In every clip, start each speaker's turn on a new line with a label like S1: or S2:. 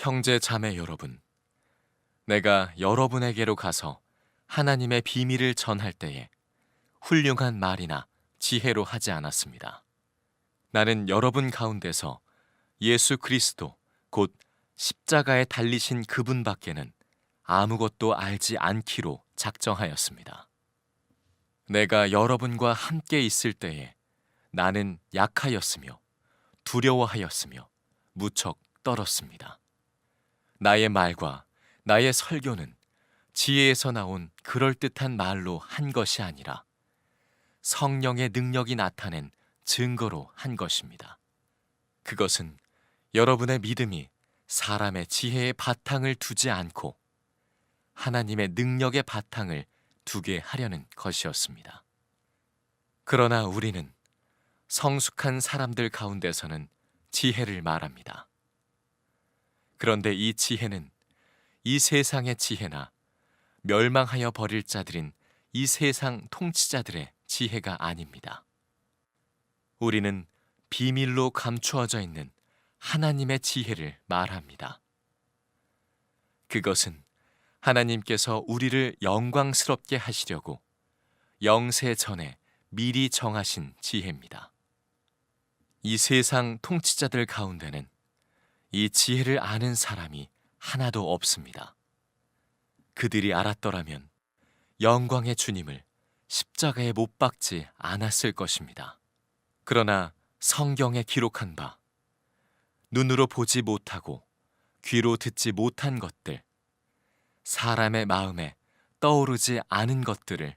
S1: 형제 자매 여러분, 내가 여러분에게로 가서 하나님의 비밀을 전할 때에 훌륭한 말이나 지혜로 하지 않았습니다. 나는 여러분 가운데서 예수 그리스도 곧 십자가에 달리신 그분밖에는 아무것도 알지 않기로 작정하였습니다. 내가 여러분과 함께 있을 때에 나는 약하였으며 두려워하였으며 무척 떨었습니다. 나의 말과 나의 설교는 지혜에서 나온 그럴듯한 말로 한 것이 아니라 성령의 능력이 나타낸 증거로 한 것입니다. 그것은 여러분의 믿음이 사람의 지혜의 바탕을 두지 않고 하나님의 능력의 바탕을 두게 하려는 것이었습니다. 그러나 우리는 성숙한 사람들 가운데서는 지혜를 말합니다. 그런데 이 지혜는 이 세상의 지혜나 멸망하여 버릴 자들인 이 세상 통치자들의 지혜가 아닙니다. 우리는 비밀로 감추어져 있는 하나님의 지혜를 말합니다. 그것은 하나님께서 우리를 영광스럽게 하시려고 영세 전에 미리 정하신 지혜입니다. 이 세상 통치자들 가운데는 이 지혜를 아는 사람이 하나도 없습니다. 그들이 알았더라면 영광의 주님을 십자가에 못 박지 않았을 것입니다. 그러나 성경에 기록한 바 눈으로 보지 못하고 귀로 듣지 못한 것들, 사람의 마음에 떠오르지 않은 것들을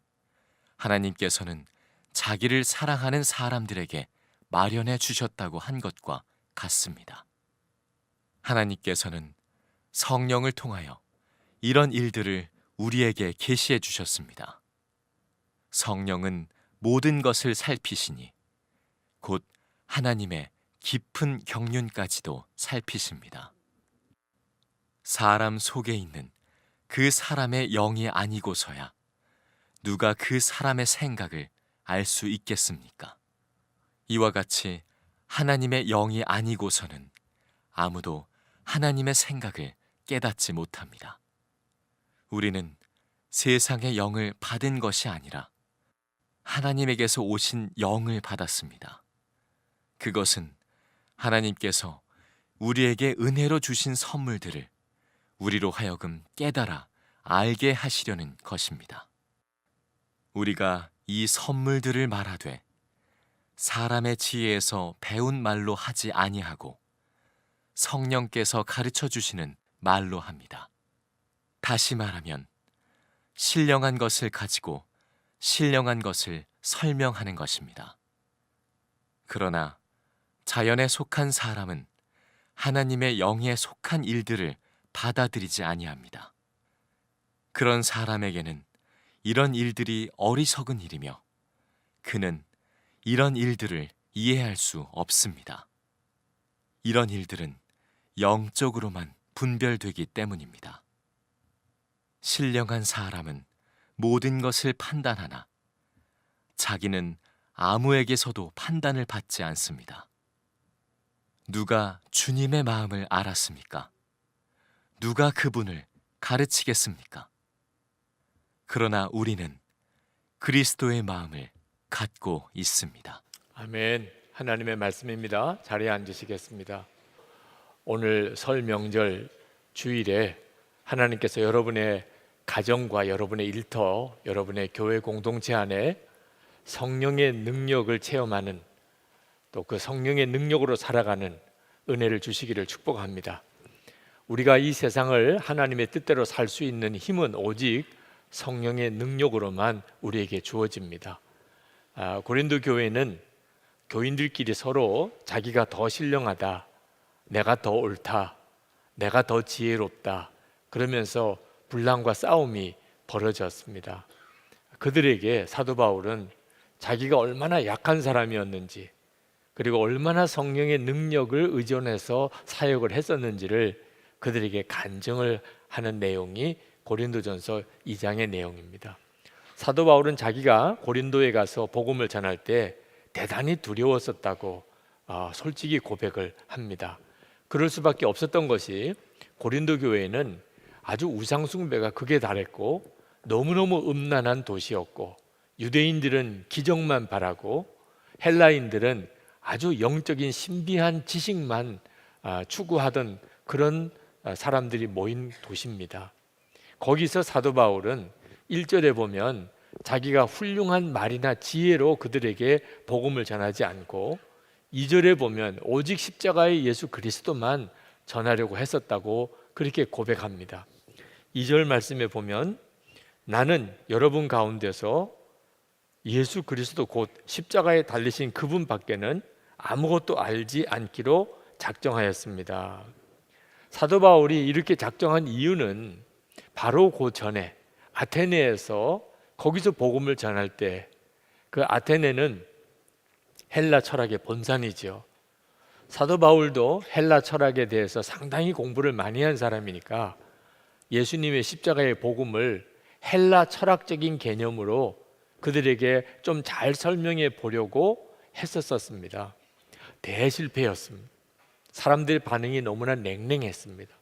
S1: 하나님께서는 자기를 사랑하는 사람들에게 마련해 주셨다고 한 것과 같습니다. 하나님께서는 성령을 통하여 이런 일들을 우리에게 계시해 주셨습니다. 성령은 모든 것을 살피시니 곧 하나님의 깊은 경륜까지도 살피십니다. 사람 속에 있는 그 사람의 영이 아니고서야 누가 그 사람의 생각을 알 수 있겠습니까? 이와 같이 하나님의 영이 아니고서는 아무도 하나님의 생각을 깨닫지 못합니다. 우리는 세상의 영을 받은 것이 아니라 하나님에게서 오신 영을 받았습니다. 그것은 하나님께서 우리에게 은혜로 주신 선물들을 우리로 하여금 깨달아 알게 하시려는 것입니다. 우리가 이 선물들을 말하되 사람의 지혜에서 배운 말로 하지 아니하고 성령께서 가르쳐 주시는 말로 합니다. 다시 말하면 신령한 것을 가지고 신령한 것을 설명하는 것입니다. 그러나 자연에 속한 사람은 하나님의 영에 속한 일들을 받아들이지 아니합니다. 그런 사람에게는 이런 일들이 어리석은 일이며 그는 이런 일들을 이해할 수 없습니다. 이런 일들은 영적으로만 분별되기 때문입니다. 신령한 사람은 모든 것을 판단하나 자기는 아무에게서도 판단을 받지 않습니다. 누가 주님의 마음을 알았습니까? 누가 그분을 가르치겠습니까? 그러나 우리는 그리스도의 마음을 갖고 있습니다.
S2: 아멘. 하나님의 말씀입니다. 자리에 앉으시겠습니다. 오늘 설 명절 주일에 하나님께서 여러분의 가정과 여러분의 일터, 여러분의 교회 공동체 안에 성령의 능력을 체험하는 또 그 성령의 능력으로 살아가는 은혜를 주시기를 축복합니다. 우리가 이 세상을 하나님의 뜻대로 살 수 있는 힘은 오직 성령의 능력으로만 우리에게 주어집니다. 고린도 교회는 교인들끼리 서로 자기가 더 신령하다, 내가 더 옳다, 내가 더 지혜롭다 그러면서 분란과 싸움이 벌어졌습니다. 그들에게 사도 바울은 자기가 얼마나 약한 사람이었는지 그리고 얼마나 성령의 능력을 의존해서 사역을 했었는지를 그들에게 간증을 하는 내용이 고린도전서 2장의 내용입니다. 사도 바울은 자기가 고린도에 가서 복음을 전할 때 대단히 두려웠었다고 솔직히 고백을 합니다. 그럴 수밖에 없었던 것이 고린도 교회는 아주 우상 숭배가 극에 달했고 너무너무 음란한 도시였고, 유대인들은 기적만 바라고 헬라인들은 아주 영적인 신비한 지식만 추구하던 그런 사람들이 모인 도시입니다. 거기서 사도 바울은 1절에 보면 자기가 훌륭한 말이나 지혜로 그들에게 복음을 전하지 않고, 2절에 보면 오직 십자가의 예수 그리스도만 전하려고 했었다고 그렇게 고백합니다. 2절 말씀에 보면 나는 여러분 가운데서 예수 그리스도 곧 십자가에 달리신 그분 밖에는 아무것도 알지 않기로 작정하였습니다. 사도 바울이 이렇게 작정한 이유는 바로 그 전에 아테네에서 거기서 복음을 전할 때, 그 아테네는 헬라 철학의 본산이죠. 사도 바울도 헬라 철학에 대해서 상당히 공부를 많이 한 사람이니까 예수님의 십자가의 복음을 헬라 철학적인 개념으로 그들에게 좀 잘 설명해 보려고 했었습니다. 대실패였습니다. 사람들의 반응이 너무나 냉랭했습니다.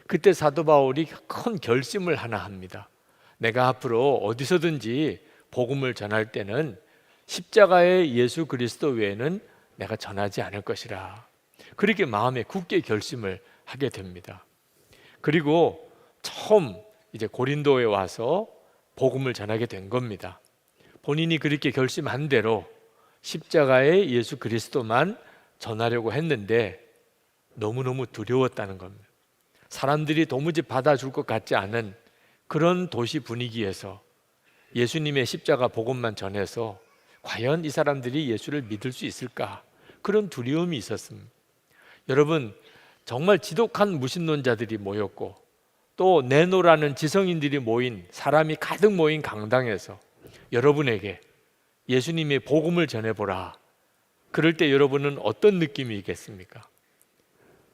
S2: 그때 사도 바울이 큰 결심을 하나 합니다. 내가 앞으로 어디서든지 복음을 전할 때는 십자가의 예수 그리스도 외에는 내가 전하지 않을 것이라, 그렇게 마음에 굳게 결심을 하게 됩니다. 그리고 처음 이제 고린도에 와서 복음을 전하게 된 겁니다. 본인이 그렇게 결심한 대로 십자가의 예수 그리스도만 전하려고 했는데 너무너무 두려웠다는 겁니다. 사람들이 도무지 받아줄 것 같지 않은 그런 도시 분위기에서 예수님의 십자가 복음만 전해서 과연 이 사람들이 예수를 믿을 수 있을까? 그런 두려움이 있었습니다. 여러분, 정말 지독한 무신론자들이 모였고 또 네노라는 지성인들이 모인, 사람이 가득 모인 강당에서 여러분에게 예수님의 복음을 전해보라, 그럴 때 여러분은 어떤 느낌이겠습니까?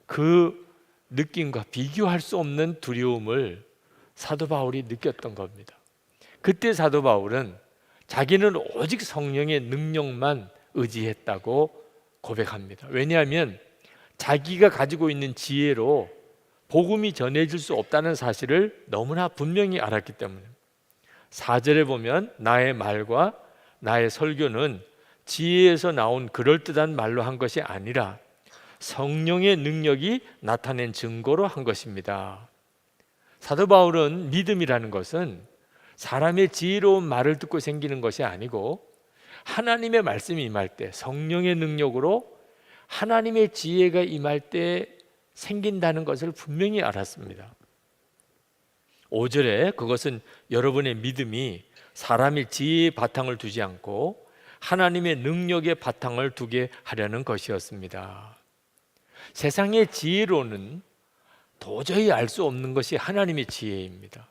S2: 그 느낌과 비교할 수 없는 두려움을 사도 바울이 느꼈던 겁니다. 그때 사도 바울은 자기는 오직 성령의 능력만 의지했다고 고백합니다. 왜냐하면 자기가 가지고 있는 지혜로 복음이 전해질 수 없다는 사실을 너무나 분명히 알았기 때문에. 4절에 보면 나의 말과 나의 설교는 지혜에서 나온 그럴듯한 말로 한 것이 아니라 성령의 능력이 나타낸 증거로 한 것입니다. 사도 바울은 믿음이라는 것은 사람의 지혜로운 말을 듣고 생기는 것이 아니고 하나님의 말씀이 임할 때, 성령의 능력으로 하나님의 지혜가 임할 때 생긴다는 것을 분명히 알았습니다. 5절에 그것은 여러분의 믿음이 사람의 지혜의 바탕을 두지 않고 하나님의 능력의 바탕을 두게 하려는 것이었습니다. 세상의 지혜로는 도저히 알 수 없는 것이 하나님의 지혜입니다.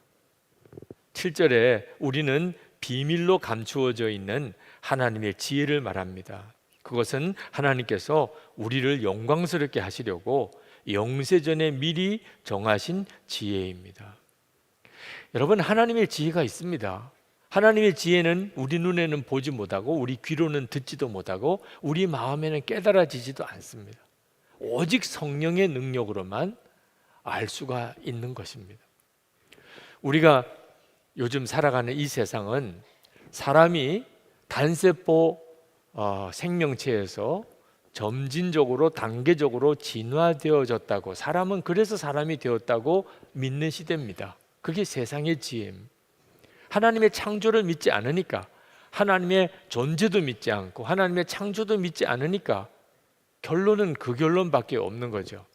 S2: 7절에 우리는 비밀로 감추어져 있는 하나님의 지혜를 말합니다. 그것은 하나님께서 우리를 영광스럽게 하시려고 영세전에 미리 정하신 지혜입니다. 여러분, 하나님의 지혜가 있습니다. 하나님의 지혜는 우리 눈에는 보지 못하고 우리 귀로는 듣지도 못하고 우리 마음에는 깨달아지지도 않습니다. 오직 성령의 능력으로만 알 수가 있는 것입니다. 우리가 요즘 살아가는 이 세상은 사람이 단세포 생명체에서 점진적으로 단계적으로 진화되어졌다고, 사람은 그래서 사람이 되었다고 믿는 시대입니다. 그게 세상의 지혜입니다. 하나님의 창조를 믿지 않으니까, 하나님의 존재도 믿지 않고 하나님의 창조도 믿지 않으니까 결론은 그 결론밖에 없는 거죠.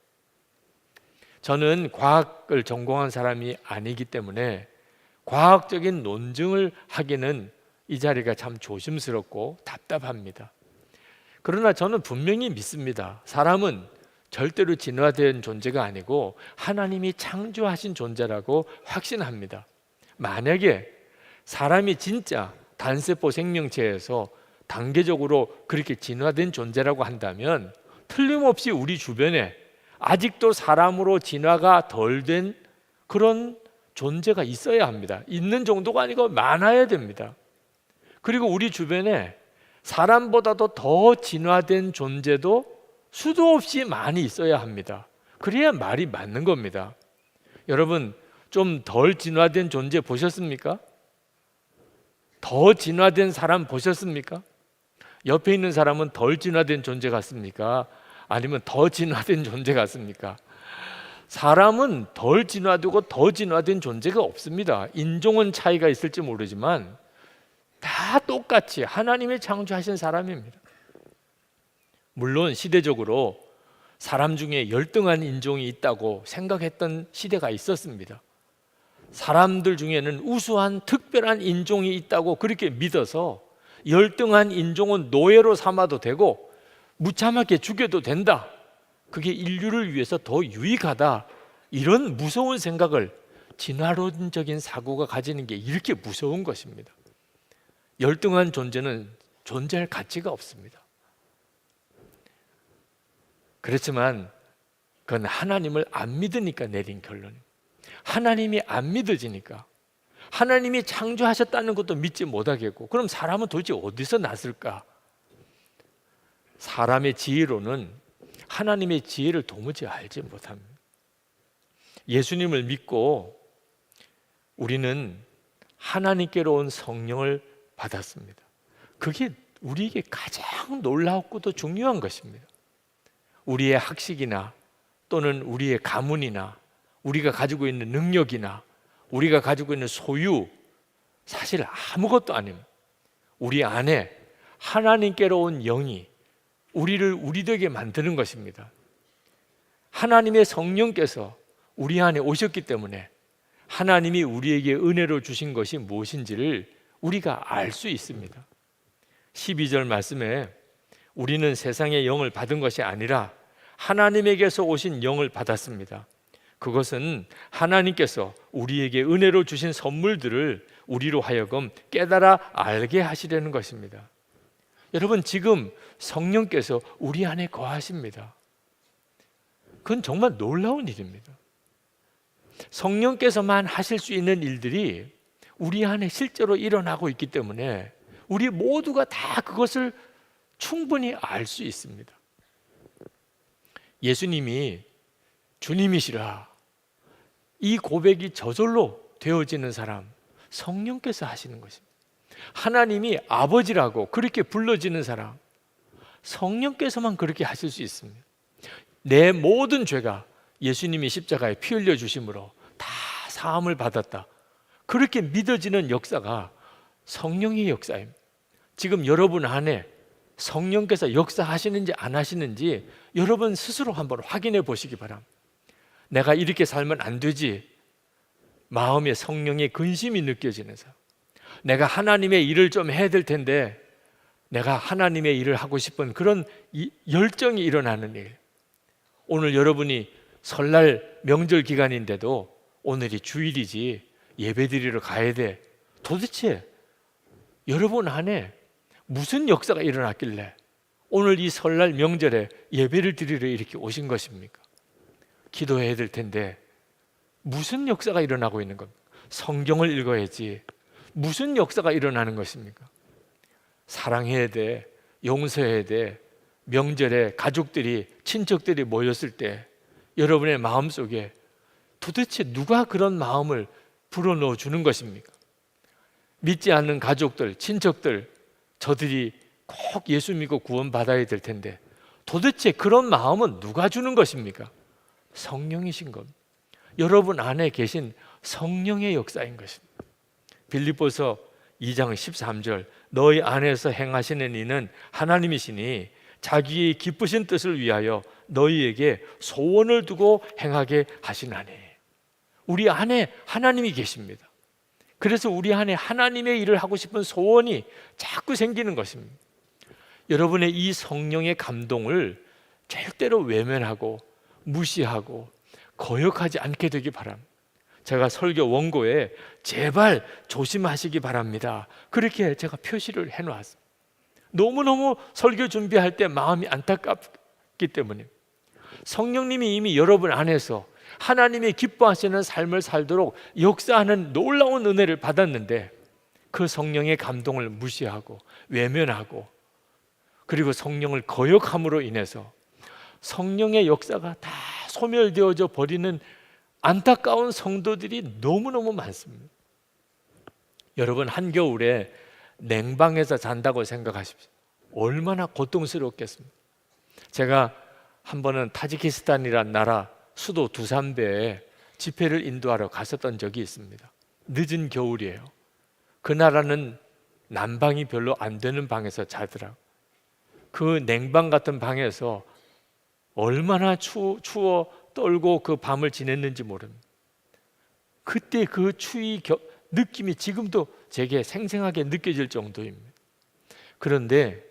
S2: 저는 과학을 전공한 사람이 아니기 때문에 과학적인 논증을 하기는 이 자리가 참 조심스럽고 답답합니다. 그러나 저는 분명히 믿습니다. 사람은 절대로 진화된 존재가 아니고 하나님이 창조하신 존재라고 확신합니다. 만약에 사람이 진짜 단세포 생명체에서 단계적으로 그렇게 진화된 존재라고 한다면 틀림없이 우리 주변에 아직도 사람으로 진화가 덜 된 그런 존재가 있어야 합니다. 있는 정도가 아니고 많아야 됩니다. 그리고 우리 주변에 사람보다도 더 진화된 존재도 수도 없이 많이 있어야 합니다. 그래야 말이 맞는 겁니다. 여러분, 좀 덜 진화된 존재 보셨습니까? 더 진화된 사람 보셨습니까? 옆에 있는 사람은 덜 진화된 존재 같습니까? 아니면 더 진화된 존재 같습니까? 사람은 덜 진화되고 더 진화된 존재가 없습니다. 인종은 차이가 있을지 모르지만 다 똑같이 하나님이 창조하신 사람입니다. 물론 시대적으로 사람 중에 열등한 인종이 있다고 생각했던 시대가 있었습니다. 사람들 중에는 우수한 특별한 인종이 있다고 그렇게 믿어서 열등한 인종은 노예로 삼아도 되고 무참하게 죽여도 된다, 그게 인류를 위해서 더 유익하다, 이런 무서운 생각을 진화론적인 사고가 가지는 게 이렇게 무서운 것입니다. 열등한 존재는 존재할 가치가 없습니다. 그렇지만 그건 하나님을 안 믿으니까 내린 결론입니다. 하나님이 안 믿어지니까, 하나님이 창조하셨다는 것도 믿지 못하겠고, 그럼 사람은 도대체 어디서 났을까? 사람의 지혜로는 하나님의 지혜를 도무지 알지 못합니다. 예수님을 믿고 우리는 하나님께로 온 성령을 받았습니다. 그게 우리에게 가장 놀랍고도 중요한 것입니다. 우리의 학식이나 또는 우리의 가문이나 우리가 가지고 있는 능력이나 우리가 가지고 있는 소유, 사실 아무것도 아닙니다. 우리 안에 하나님께로 온 영이 우리를 우리되게 만드는 것입니다. 하나님의 성령께서 우리 안에 오셨기 때문에 하나님이 우리에게 은혜로 주신 것이 무엇인지를 우리가 알 수 있습니다. 12절 말씀에 우리는 세상의 영을 받은 것이 아니라 하나님에게서 오신 영을 받았습니다. 그것은 하나님께서 우리에게 은혜로 주신 선물들을 우리로 하여금 깨달아 알게 하시려는 것입니다. 여러분, 지금 성령께서 우리 안에 거하십니다. 그건 정말 놀라운 일입니다. 성령께서만 하실 수 있는 일들이 우리 안에 실제로 일어나고 있기 때문에 우리 모두가 다 그것을 충분히 알 수 있습니다. 예수님이 주님이시라, 이 고백이 저절로 되어지는 사람, 성령께서 하시는 것입니다. 하나님이 아버지라고 그렇게 불러지는 사람, 성령께서만 그렇게 하실 수 있습니다. 내 모든 죄가 예수님이 십자가에 피 흘려 주심으로 다 사함을 받았다, 그렇게 믿어지는 역사가 성령의 역사입니다. 지금 여러분 안에 성령께서 역사하시는지 안 하시는지 여러분 스스로 한번 확인해 보시기 바랍니다. 내가 이렇게 살면 안 되지, 마음에 성령의 근심이 느껴지는 사람, 내가 하나님의 일을 좀 해야 될 텐데 내가 하나님의 일을 하고 싶은 그런 열정이 일어나는 일. 오늘 여러분이 설날 명절 기간인데도 오늘이 주일이지 예배드리러 가야 돼. 도대체 여러분 안에 무슨 역사가 일어났길래 오늘 이 설날 명절에 예배를 드리러 이렇게 오신 것입니까? 기도해야 될 텐데 무슨 역사가 일어나고 있는 겁니까? 성경을 읽어야지. 무슨 역사가 일어나는 것입니까? 사랑해야 돼, 용서해야 돼. 명절에 가족들이, 친척들이 모였을 때 여러분의 마음속에 도대체 누가 그런 마음을 불어넣어 주는 것입니까? 믿지 않는 가족들, 친척들, 저들이 꼭 예수 믿고 구원받아야 될 텐데 도대체 그런 마음은 누가 주는 것입니까? 성령이신 겁니다. 여러분 안에 계신 성령의 역사인 것입니다. 빌립보서 2장 13절, 너희 안에서 행하시는 이는 하나님이시니 자기의 기쁘신 뜻을 위하여 너희에게 소원을 두고 행하게 하시나니. 우리 안에 하나님이 계십니다. 그래서 우리 안에 하나님의 일을 하고 싶은 소원이 자꾸 생기는 것입니다. 여러분의 이 성령의 감동을 절대로 외면하고 무시하고 거역하지 않게 되기 바랍니다. 제가 설교 원고에 제발 조심하시기 바랍니다, 그렇게 제가 표시를 해놓았습니다. 너무너무 설교 준비할 때 마음이 안타깝기 때문에 성령님이 이미 여러분 안에서 하나님이 기뻐하시는 삶을 살도록 역사하는 놀라운 은혜를 받았는데 그 성령의 감동을 무시하고 외면하고 그리고 성령을 거역함으로 인해서 성령의 역사가 다 소멸되어져 버리는 안타까운 성도들이 너무너무 많습니다. 여러분, 한겨울에 냉방에서 잔다고 생각하십시오. 얼마나 고통스럽겠습니까? 제가 한 번은 타지키스탄이란 나라 수도 두산베에 집회를 인도하러 갔었던 적이 있습니다. 늦은 겨울이에요. 그 나라는 난방이 별로 안 되는 방에서 자더라고요. 그 냉방 같은 방에서 얼마나 추워 떨고 그 밤을 지냈는지 모릅니다. 그때 그 추위 느낌이 지금도 제게 생생하게 느껴질 정도입니다. 그런데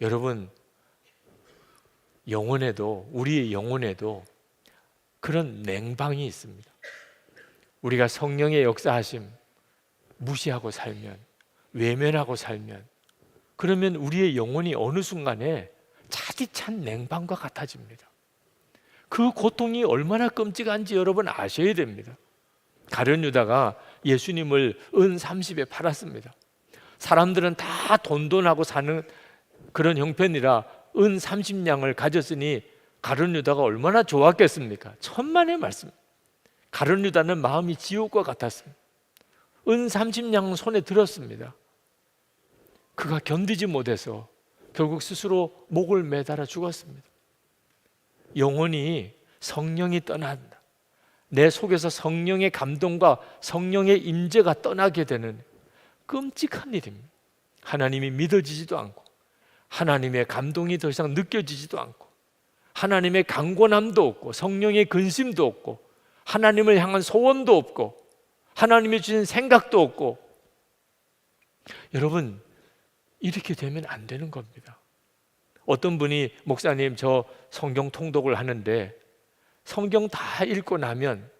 S2: 여러분, 영혼에도, 우리의 영혼에도 그런 냉방이 있습니다. 우리가 성령의 역사하심 무시하고 살면, 외면하고 살면, 그러면 우리의 영혼이 어느 순간에 차디찬 냉방과 같아집니다. 그 고통이 얼마나 끔찍한지 여러분 아셔야 됩니다. 가룟 유다가 예수님을 은 30에 팔았습니다. 사람들은 다 돈돈하고 사는 그런 형편이라 은 30냥을 가졌으니 가룟 유다가 얼마나 좋았겠습니까? 천만의 말씀. 가룟 유다는 마음이 지옥과 같았습니다. 은 30냥 손에 들었습니다. 그가 견디지 못해서 결국 스스로 목을 매달아 죽었습니다. 영혼이 성령이 떠난다. 내 속에서 성령의 감동과 성령의 임재가 떠나게 되는 끔찍한 일입니다. 하나님이 믿어지지도 않고, 하나님의 감동이 더 이상 느껴지지도 않고, 하나님의 강권함도 없고, 성령의 근심도 없고, 하나님을 향한 소원도 없고, 하나님이 주신 생각도 없고. 여러분, 이렇게 되면 안 되는 겁니다. 어떤 분이 목사님, 저 성경 통독을 하는데 성경 다 읽고 나면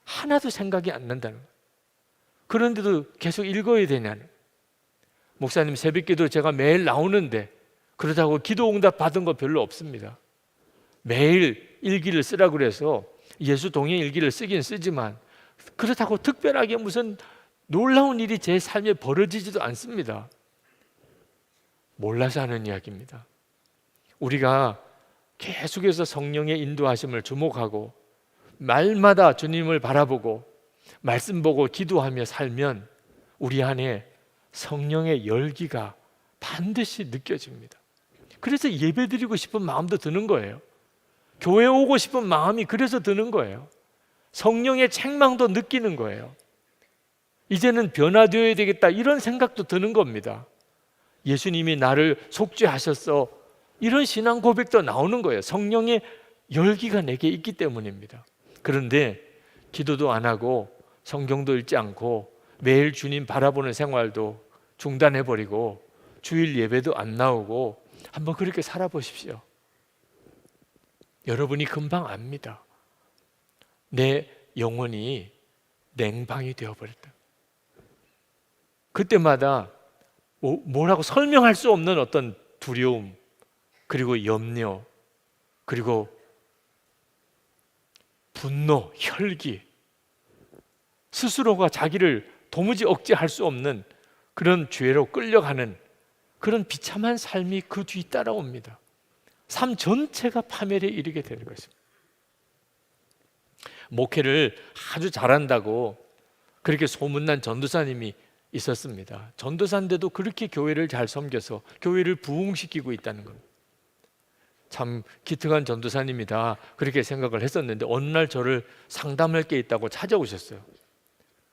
S2: 하나도 생각이 안 난다는 거예요. 그런데도 계속 읽어야 되냐는. 목사님, 새벽기도 제가 매일 나오는데 그렇다고 기도 응답 받은 거 별로 없습니다. 매일 일기를 쓰라고 그래서 예수 동행 일기를 쓰긴 쓰지만 그렇다고 특별하게 무슨 놀라운 일이 제 삶에 벌어지지도 않습니다. 몰라서 하는 이야기입니다. 우리가 계속해서 성령의 인도하심을 주목하고 말마다 주님을 바라보고 말씀 보고 기도하며 살면 우리 안에 성령의 열기가 반드시 느껴집니다. 그래서 예배드리고 싶은 마음도 드는 거예요. 교회 오고 싶은 마음이 그래서 드는 거예요. 성령의 책망도 느끼는 거예요. 이제는 변화되어야 되겠다, 이런 생각도 드는 겁니다. 예수님이 나를 속죄하셨어, 이런 신앙 고백도 나오는 거예요. 성령의 열기가 내게 있기 때문입니다. 그런데 기도도 안 하고 성경도 읽지 않고 매일 주님 바라보는 생활도 중단해버리고 주일 예배도 안 나오고 한번 그렇게 살아보십시오. 여러분이 금방 압니다. 내 영혼이 냉방이 되어버렸다. 그때마다 뭐라고 설명할 수 없는 어떤 두려움, 그리고 염려, 그리고 분노, 혈기, 스스로가 자기를 도무지 억제할 수 없는 그런 죄로 끌려가는 그런 비참한 삶이 그 뒤 따라옵니다. 삶 전체가 파멸에 이르게 되는 것입니다. 목회를 아주 잘한다고 그렇게 소문난 전도사님이 있었습니다. 전도사인데도 그렇게 교회를 잘 섬겨서 교회를 부흥시키고 있다는 겁니다. 참 기특한 전도사님이다, 그렇게 생각을 했었는데 어느 날 저를 상담할 게 있다고 찾아오셨어요.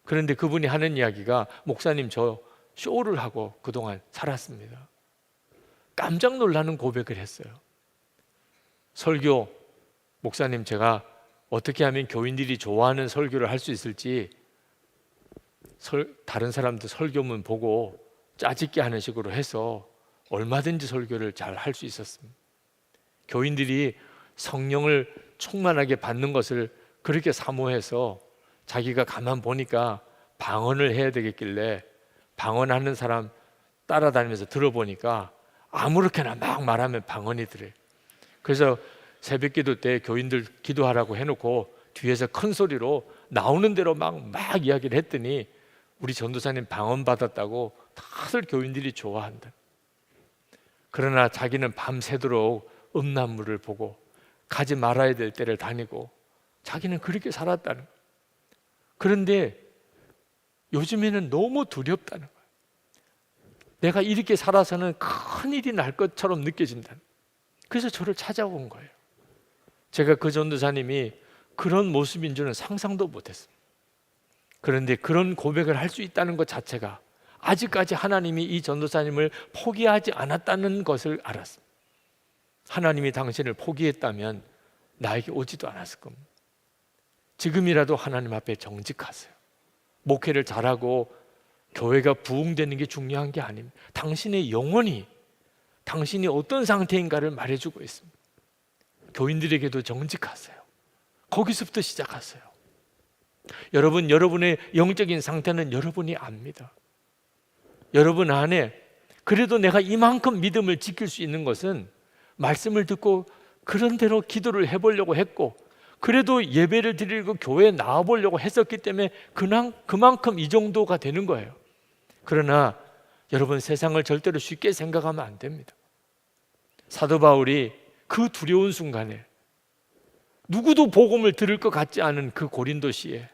S2: 그런데 그분이 하는 이야기가, 목사님, 저 쇼를 하고 그동안 살았습니다. 깜짝 놀라는 고백을 했어요. 설교, 목사님, 제가 어떻게 하면 교인들이 좋아하는 설교를 할 수 있을지 다른 사람들 설교문 보고 짜집게 하는 식으로 해서 얼마든지 설교를 잘 할 수 있었습니다. 교인들이 성령을 충만하게 받는 것을 그렇게 사모해서 자기가 가만 보니까 방언을 해야 되겠길래 방언하는 사람 따라다니면서 들어보니까 아무렇게나 막 말하면 방언이 들어요. 그래서 새벽기도 때 교인들 기도하라고 해놓고 뒤에서 큰 소리로 나오는 대로 막 이야기를 했더니 우리 전도사님 방언 받았다고 다들 교인들이 좋아한다. 그러나 자기는 밤새도록 음란물을 보고 가지 말아야 될 때를 다니고 자기는 그렇게 살았다는 거예요. 그런데 요즘에는 너무 두렵다는 거예요. 내가 이렇게 살아서는 큰일이 날 것처럼 느껴진다는 거예요. 그래서 저를 찾아온 거예요. 제가 그 전도사님이 그런 모습인 줄은 상상도 못했습니다. 그런데 그런 고백을 할 수 있다는 것 자체가 아직까지 하나님이 이 전도사님을 포기하지 않았다는 것을 알았습니다. 하나님이 당신을 포기했다면 나에게 오지도 않았을 겁니다. 지금이라도 하나님 앞에 정직하세요. 목회를 잘하고 교회가 부흥되는 게 중요한 게 아닙니다. 당신의 영혼이 당신이 어떤 상태인가를 말해주고 있습니다. 교인들에게도 정직하세요. 거기서부터 시작하세요. 여러분, 여러분의 영적인 상태는 여러분이 압니다. 여러분 안에 그래도 내가 이만큼 믿음을 지킬 수 있는 것은 말씀을 듣고 그런 대로 기도를 해보려고 했고, 그래도 예배를 드리고 교회에 나와보려고 했었기 때문에 그만큼 이 정도가 되는 거예요. 그러나 여러분, 세상을 절대로 쉽게 생각하면 안 됩니다. 사도 바울이 그 두려운 순간에 누구도 복음을 들을 것 같지 않은 그 고린도시에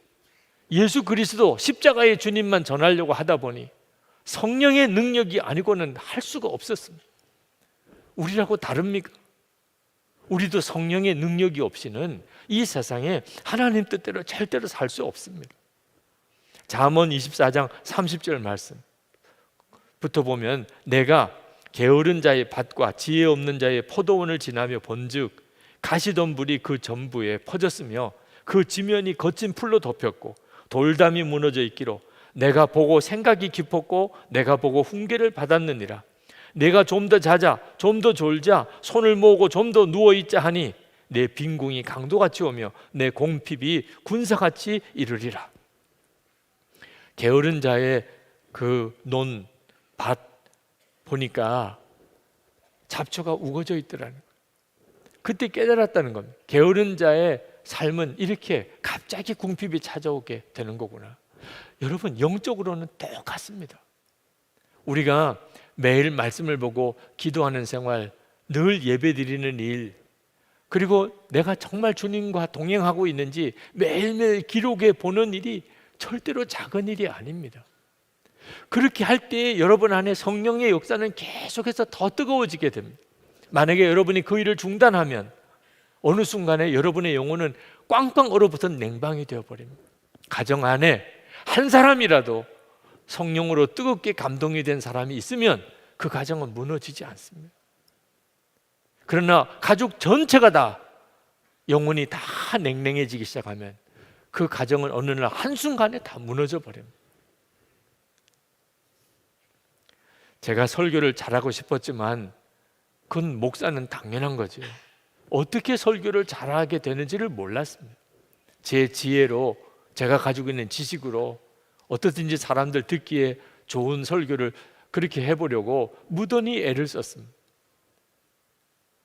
S2: 예수 그리스도 십자가의 주님만 전하려고 하다 보니 성령의 능력이 아니고는 할 수가 없었습니다. 우리라고 다릅니까? 우리도 성령의 능력이 없이는 이 세상에 하나님 뜻대로 절대로 살 수 없습니다. 잠언 24장 30절 말씀부터 보면, 내가 게으른 자의 밭과 지혜 없는 자의 포도원을 지나며 본즉 가시덤불이 그 전부에 퍼졌으며 그 지면이 거친 풀로 덮였고 돌담이 무너져 있기로 내가 보고 생각이 깊었고 내가 보고 훈계를 받았느니라. 내가 좀 더 자자 좀 더 졸자 손을 모으고 좀 더 누워있자 하니 내 빈궁이 강도같이 오며 내 공핍이 군사같이 이르리라. 게으른 자의 그 논 밭 보니까 잡초가 우거져 있더라는 거예요. 그때 깨달았다는 겁니다. 게으른 자의 삶은 이렇게 갑자기 궁핍이 찾아오게 되는 거구나. 여러분, 영적으로는 똑같습니다. 우리가 매일 말씀을 보고 기도하는 생활, 늘 예배 드리는 일, 그리고 내가 정말 주님과 동행하고 있는지 매일매일 기록해 보는 일이 절대로 작은 일이 아닙니다. 그렇게 할 때 여러분 안에 성령의 역사는 계속해서 더 뜨거워지게 됩니다. 만약에 여러분이 그 일을 중단하면 어느 순간에 여러분의 영혼은 꽝꽝 얼어붙은 냉방이 되어버립니다. 가정 안에 한 사람이라도 성령으로 뜨겁게 감동이 된 사람이 있으면 그 가정은 무너지지 않습니다. 그러나 가족 전체가 다 영혼이 다 냉랭해지기 시작하면 그 가정은 어느 날 한순간에 다 무너져 버립니다. 제가 설교를 잘하고 싶었지만 그건 목사는 당연한 거죠. 어떻게 설교를 잘하게 되는지를 몰랐습니다. 제 지혜로, 제가 가지고 있는 지식으로 어떻든지 사람들 듣기에 좋은 설교를 그렇게 해보려고 무던히 애를 썼습니다.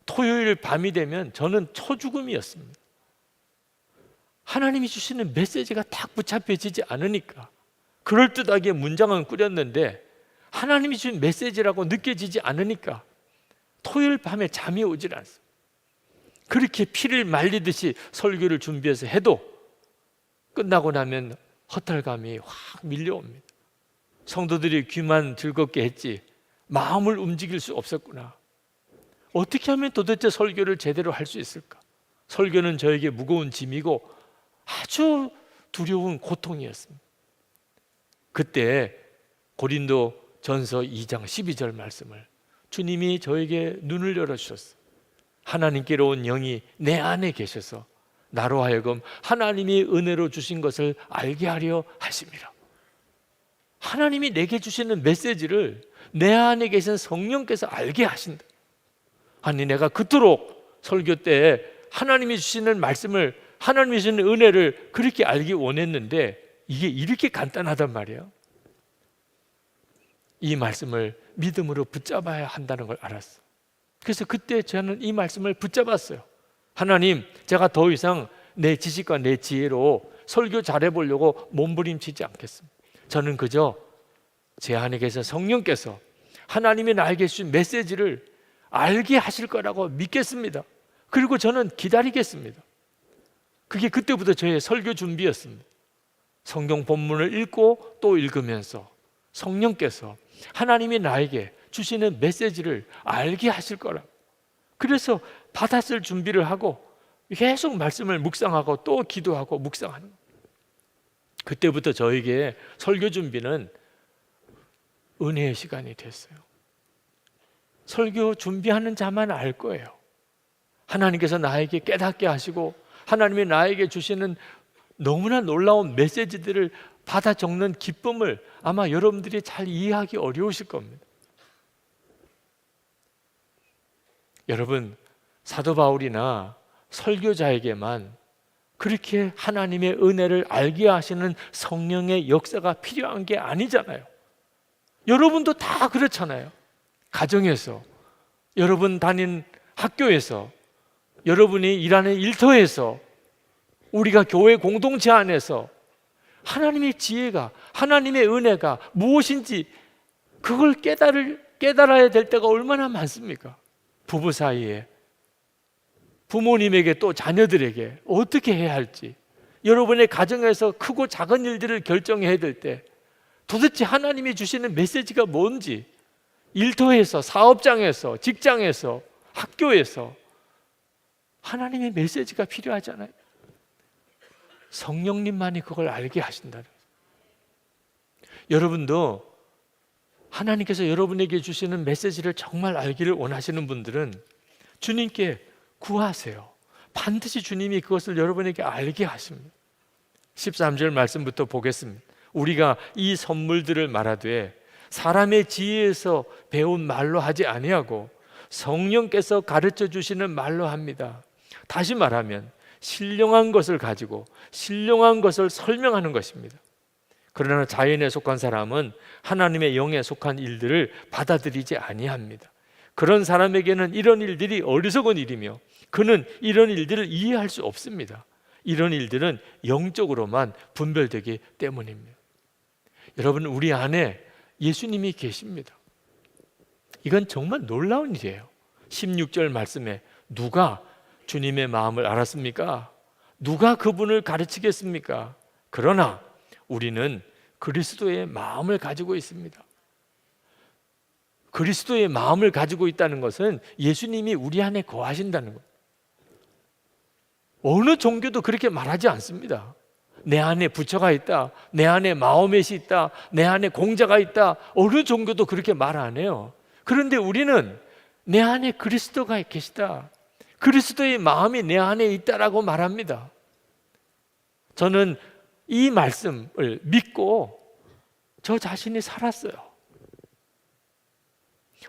S2: 토요일 밤이 되면 저는 초죽음이었습니다. 하나님이 주시는 메시지가 딱 붙잡혀지지 않으니까 그럴듯하게 문장은 꾸렸는데 하나님이 주신 메시지라고 느껴지지 않으니까 토요일 밤에 잠이 오질 않습니다. 그렇게 피를 말리듯이 설교를 준비해서 해도 끝나고 나면 허탈감이 확 밀려옵니다. 성도들이 귀만 즐겁게 했지 마음을 움직일 수 없었구나. 어떻게 하면 도대체 설교를 제대로 할 수 있을까? 설교는 저에게 무거운 짐이고 아주 두려운 고통이었습니다. 그때 고린도 전서 2장 12절 말씀을 주님이 저에게 눈을 열어주셨어요. 하나님께로 온 영이 내 안에 계셔서 나로 하여금 하나님이 은혜로 주신 것을 알게 하려 하심이라. 하나님이 내게 주시는 메시지를 내 안에 계신 성령께서 알게 하신다. 아니, 내가 그토록 설교 때 하나님이 주시는 말씀을, 하나님이 주시는 은혜를 그렇게 알기 원했는데 이게 이렇게 간단하단 말이에요. 이 말씀을 믿음으로 붙잡아야 한다는 걸 알았어. 그래서 그때 저는 이 말씀을 붙잡았어요. 하나님, 제가 더 이상 내 지식과 내 지혜로 설교 잘해보려고 몸부림치지 않겠습니다. 저는 그저 제 안에 계신 성령께서 하나님이 나에게 주신 메시지를 알게 하실 거라고 믿겠습니다. 그리고 저는 기다리겠습니다. 그게 그때부터 저의 설교 준비였습니다. 성경 본문을 읽고 또 읽으면서 성령께서 하나님이 나에게 주시는 메시지를 알게 하실 거라. 그래서 받았을 준비를 하고 계속 말씀을 묵상하고 또 기도하고 묵상하는 거예요. 그때부터 저에게 설교 준비는 은혜의 시간이 됐어요. 설교 준비하는 자만 알 거예요. 하나님께서 나에게 깨닫게 하시고 하나님이 나에게 주시는 너무나 놀라운 메시지들을 받아 적는 기쁨을 아마 여러분들이 잘 이해하기 어려우실 겁니다. 여러분, 사도 바울이나 설교자에게만 그렇게 하나님의 은혜를 알게 하시는 성령의 역사가 필요한 게 아니잖아요. 여러분도 다 그렇잖아요. 가정에서, 여러분 다닌 학교에서, 여러분이 일하는 일터에서, 우리가 교회 공동체 안에서 하나님의 지혜가, 하나님의 은혜가 무엇인지 그걸 깨달아야 될 때가 얼마나 많습니까? 부부 사이에, 부모님에게 또 자녀들에게 어떻게 해야 할지, 여러분의 가정에서 크고 작은 일들을 결정해야 될 때 도대체 하나님이 주시는 메시지가 뭔지, 일터에서, 사업장에서, 직장에서, 학교에서 하나님의 메시지가 필요하잖아요. 성령님만이 그걸 알게 하신다는 거예요. 여러분도 하나님께서 여러분에게 주시는 메시지를 정말 알기를 원하시는 분들은 주님께 구하세요. 반드시 주님이 그것을 여러분에게 알게 하십니다. 13절 말씀부터 보겠습니다. 우리가 이 선물들을 말하되 사람의 지혜에서 배운 말로 하지 아니하고 성령께서 가르쳐 주시는 말로 합니다. 다시 말하면 신령한 것을 가지고 신령한 것을 설명하는 것입니다. 그러나 자연에 속한 사람은 하나님의 영에 속한 일들을 받아들이지 아니합니다. 그런 사람에게는 이런 일들이 어리석은 일이며 그는 이런 일들을 이해할 수 없습니다. 이런 일들은 영적으로만 분별되기 때문입니다. 여러분, 우리 안에 예수님이 계십니다. 이건 정말 놀라운 일이에요. 16절 말씀에 누가 주님의 마음을 알았습니까? 누가 그분을 가르치겠습니까? 그러나 우리는 그리스도의 마음을 가지고 있습니다. 그리스도의 마음을 가지고 있다는 것은 예수님이 우리 안에 거하신다는 거예요. 어느 종교도 그렇게 말하지 않습니다. 내 안에 부처가 있다, 내 안에 마호멧이 있다, 내 안에 공자가 있다. 어느 종교도 그렇게 말 안 해요. 그런데 우리는 내 안에 그리스도가 계시다, 그리스도의 마음이 내 안에 있다라고 말합니다. 저는 이 말씀을 믿고 저 자신이 살았어요.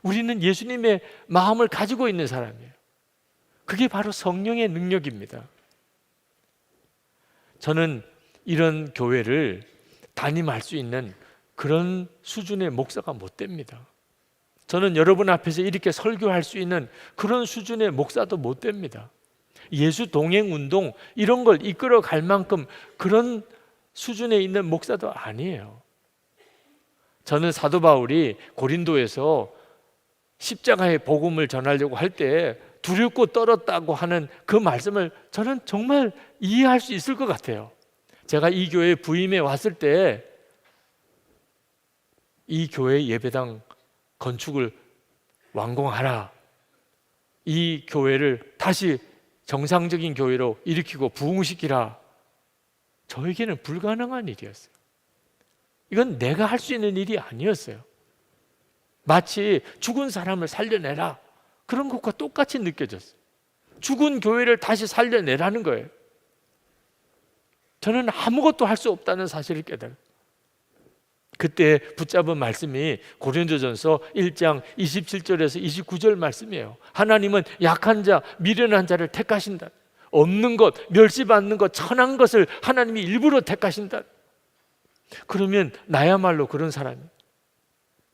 S2: 우리는 예수님의 마음을 가지고 있는 사람이에요. 그게 바로 성령의 능력입니다. 저는 이런 교회를 담임할 수 있는 그런 수준의 목사가 못 됩니다. 저는 여러분 앞에서 이렇게 설교할 수 있는 그런 수준의 목사도 못 됩니다. 예수 동행 운동 이런 걸 이끌어 갈 만큼 그런 수준에 있는 목사도 아니에요. 저는 사도 바울이 고린도에서 십자가의 복음을 전하려고 할 때 두렵고 떨었다고 하는 그 말씀을 저는 정말 이해할 수 있을 것 같아요. 제가 이 교회에 부임해 왔을 때 이 교회 예배당 건축을 완공하라, 이 교회를 다시 정상적인 교회로 일으키고 부흥시키라, 저에게는 불가능한 일이었어요. 이건 내가 할 수 있는 일이 아니었어요. 마치 죽은 사람을 살려내라, 그런 것과 똑같이 느껴졌어요. 죽은 교회를 다시 살려내라는 거예요. 저는 아무것도 할 수 없다는 사실을 깨달아요. 그때 붙잡은 말씀이 고린도전서 1장 27절에서 29절 말씀이에요. 하나님은 약한 자, 미련한 자를 택하신다. 없는 것, 멸시받는 것, 천한 것을 하나님이 일부러 택하신다. 그러면 나야말로 그런 사람이,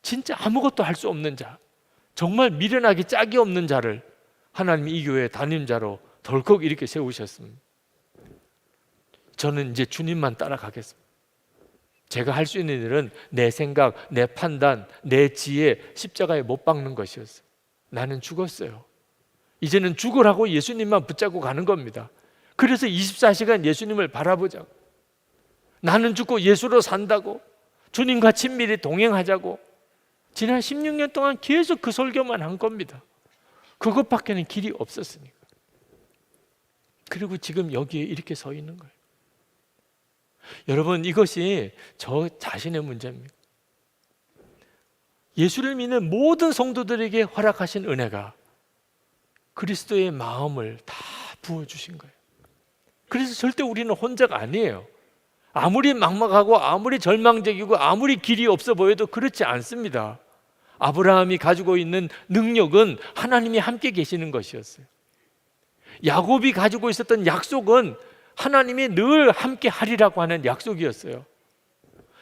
S2: 진짜 아무것도 할 수 없는 자, 정말 미련하기 짝이 없는 자를 하나님이 이 교회의 담임자로 덜컥 이렇게 세우셨습니다. 저는 이제 주님만 따라가겠습니다. 제가 할 수 있는 일은 내 생각, 내 판단, 내 지혜 십자가에 못 박는 것이었어요. 나는 죽었어요. 이제는 죽으라고 예수님만 붙잡고 가는 겁니다. 그래서 24시간 예수님을 바라보자고. 나는 죽고 예수로 산다고, 주님과 친밀히 동행하자고 지난 16년 동안 계속 그 설교만 한 겁니다. 그것밖에는 길이 없었으니까. 그리고 지금 여기에 이렇게 서 있는 거예요. 여러분, 이것이 저 자신의 문제입니다. 예수를 믿는 모든 성도들에게 허락하신 은혜가 그리스도의 마음을 다 부어주신 거예요. 그래서 절대 우리는 혼자가 아니에요. 아무리 막막하고 아무리 절망적이고 아무리 길이 없어 보여도 그렇지 않습니다. 아브라함이 가지고 있는 능력은 하나님이 함께 계시는 것이었어요. 야곱이 가지고 있었던 약속은 하나님이 늘 함께 하리라고 하는 약속이었어요.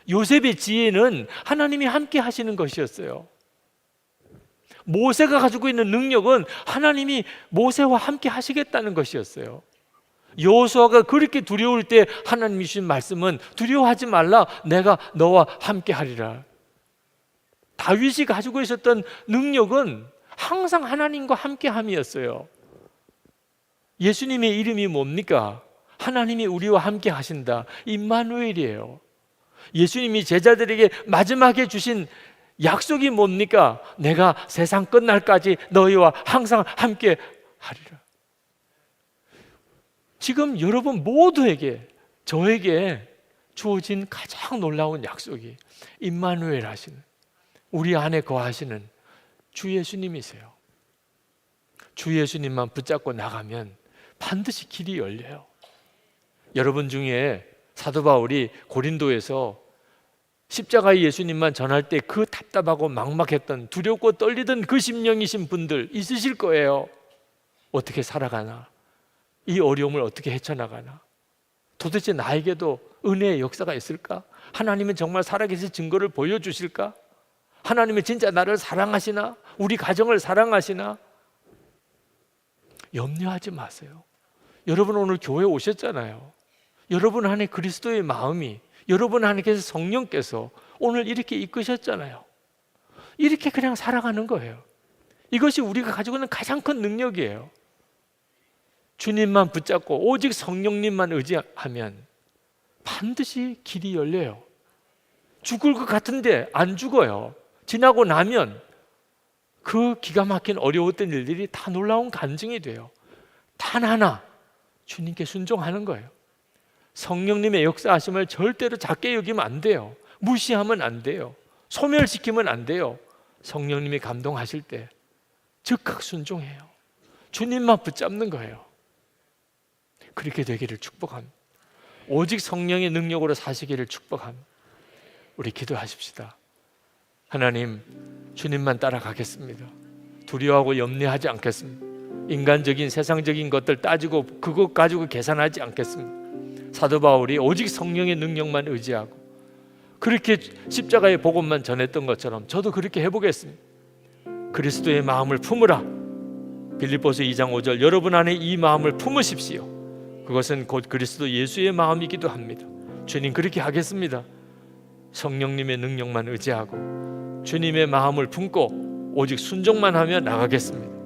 S2: 요셉의 지혜는 하나님이 함께 하시는 것이었어요. 모세가 가지고 있는 능력은 하나님이 모세와 함께 하시겠다는 것이었어요. 여호수아가 그렇게 두려울 때 하나님이 주신 말씀은 두려워하지 말라, 내가 너와 함께 하리라. 다윗이 가지고 있었던 능력은 항상 하나님과 함께함이었어요. 예수님의 이름이 뭡니까? 하나님이 우리와 함께 하신다, 임마누엘이에요. 예수님이 제자들에게 마지막에 주신 약속이 뭡니까? 내가 세상 끝날까지 너희와 항상 함께 하리라. 지금 여러분 모두에게, 저에게 주어진 가장 놀라운 약속이 임마누엘 하시는, 우리 안에 거하시는 주 예수님이세요. 주 예수님만 붙잡고 나가면 반드시 길이 열려요. 여러분 중에 사도 바울이 고린도에서 십자가의 예수님만 전할 때 그 답답하고 막막했던, 두렵고 떨리던 그 심령이신 분들 있으실 거예요. 어떻게 살아가나? 이 어려움을 어떻게 헤쳐나가나? 도대체 나에게도 은혜의 역사가 있을까? 하나님은 정말 살아계신 증거를 보여주실까? 하나님은 진짜 나를 사랑하시나? 우리 가정을 사랑하시나? 염려하지 마세요. 여러분 오늘 교회 오셨잖아요. 여러분 안에 그리스도의 마음이, 여러분 안에서 성령께서 오늘 이렇게 이끄셨잖아요. 이렇게 그냥 살아가는 거예요. 이것이 우리가 가지고 있는 가장 큰 능력이에요. 주님만 붙잡고 오직 성령님만 의지하면 반드시 길이 열려요. 죽을 것 같은데 안 죽어요. 지나고 나면 그 기가 막힌 어려웠던 일들이 다 놀라운 간증이 돼요. 단 하나, 주님께 순종하는 거예요. 성령님의 역사하심을 절대로 작게 여기면 안 돼요. 무시하면 안 돼요. 소멸시키면 안 돼요. 성령님이 감동하실 때 즉각 순종해요. 주님만 붙잡는 거예요. 그렇게 되기를 축복합니다. 오직 성령의 능력으로 사시기를 축복합니다. 우리 기도하십시다. 하나님, 주님만 따라가겠습니다. 두려워하고 염려하지 않겠습니다. 인간적인 세상적인 것들 따지고 그것 가지고 계산하지 않겠습니다. 사도 바울이 오직 성령의 능력만 의지하고 그렇게 십자가의 복음만 전했던 것처럼 저도 그렇게 해보겠습니다. 그리스도의 마음을 품으라. 빌립보서 2장 5절, 여러분 안에 이 마음을 품으십시오. 그것은 곧 그리스도 예수의 마음이기도 합니다. 주님, 그렇게 하겠습니다. 성령님의 능력만 의지하고 주님의 마음을 품고 오직 순종만 하며 나가겠습니다.